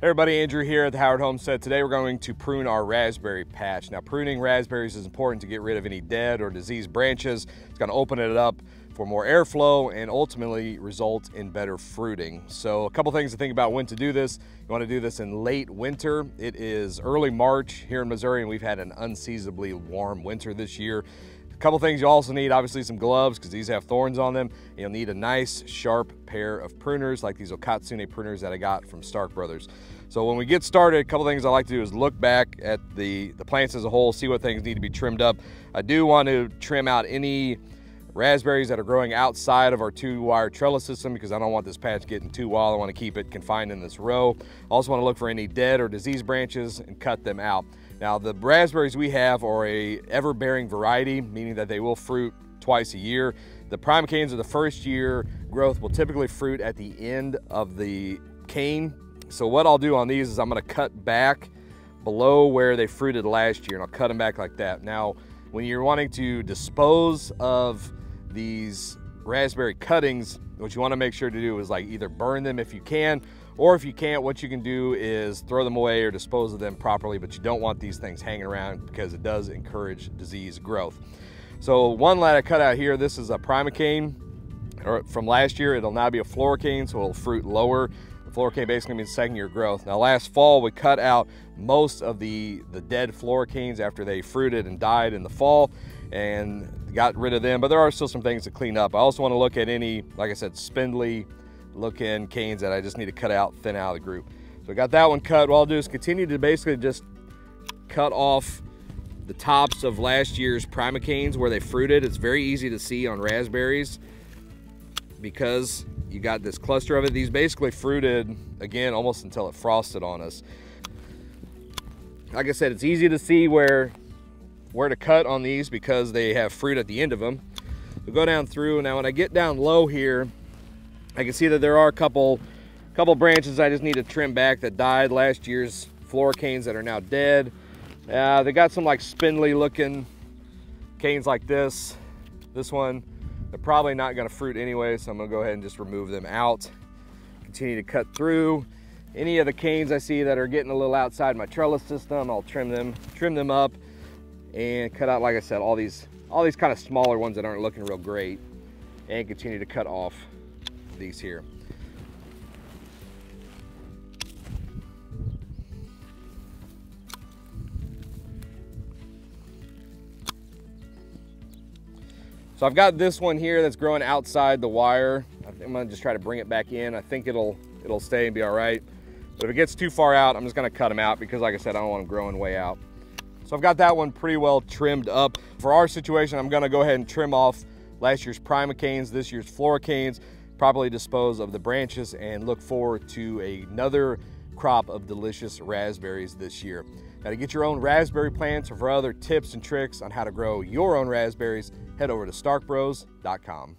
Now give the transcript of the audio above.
Hey everybody, Andrew here at the Howard Homestead. Today we're going to prune our raspberry patch. Now, pruning raspberries is important to get rid of any dead or diseased branches. It's going to open it up for more airflow and ultimately result in better fruiting. So a couple things to think about when to do this. You want to do this in late winter. It is early March here in Missouri and we've had an unseasonably warm winter this year. A couple things you also need, obviously some gloves because these have thorns on them. You'll need a nice sharp pair of pruners like these Okatsune pruners that I got from Stark Brothers. So when we get started, a couple things I like to do is look back at the plants as a whole, see what things need to be trimmed up. I do want to trim out any raspberries that are growing outside of our 2-wire trellis system because I don't want this patch getting too wild. I want to keep it confined in this row. I also want to look for any dead or diseased branches and cut them out. Now, the raspberries we have are a everbearing variety, meaning that they will fruit twice a year. The primocanes of the first year growth will typically fruit at the end of the cane. So what I'll do on these is I'm going to cut back below where they fruited last year, and I'll cut them back like that. Now, when you're wanting to dispose of these raspberry cuttings, what you want to make sure to do is like either burn them if you can, or if you can't, what you can do is throw them away or dispose of them properly, but you don't want these things hanging around because it does encourage disease growth. So one that I cut out here, this is a primocane from last year. It'll now be a floricane, so it'll fruit lower. The floricane basically means second year growth. Now last fall, we cut out most of the dead floricanes after they fruited and died in the fall and got rid of them, but there are still some things to clean up. I also want to look at any, like I said, spindly looking canes that I just need to cut out, thin out of the group. So I got that one cut. What I'll do is continue to basically just cut off the tops of last year's primocanes where they fruited. It's very easy to see on raspberries because you got this cluster of it. These basically fruited again almost until it frosted on us. Like I said, it's easy to see where to cut on these because they have fruit at the end of them. So go down through. Now when I get down low here, I can see that there are a couple branches I just need to trim back that died last year's floricanes that are now dead. They got some like spindly looking canes like this. This one, they're probably not going to fruit anyway, so I'm going to go ahead and just remove them out. Continue to cut through. Any of the canes I see that are getting a little outside my trellis system, I'll trim them up and cut out, like I said, all these kind of smaller ones that aren't looking real great, and continue to cut off these here. So I've got this one here that's growing outside the wire. I'm gonna just try to bring it back in. I think it'll stay and be all right. But if it gets too far out, I'm just gonna cut them out because, like I said, I don't want them growing way out. So I've got that one pretty well trimmed up. For our situation, I'm gonna go ahead and trim off last year's primocanes, this year's floricanes, properly dispose of the branches, and look forward to another crop of delicious raspberries this year. Now, to get your own raspberry plants or for other tips and tricks on how to grow your own raspberries, head over to starkbros.com.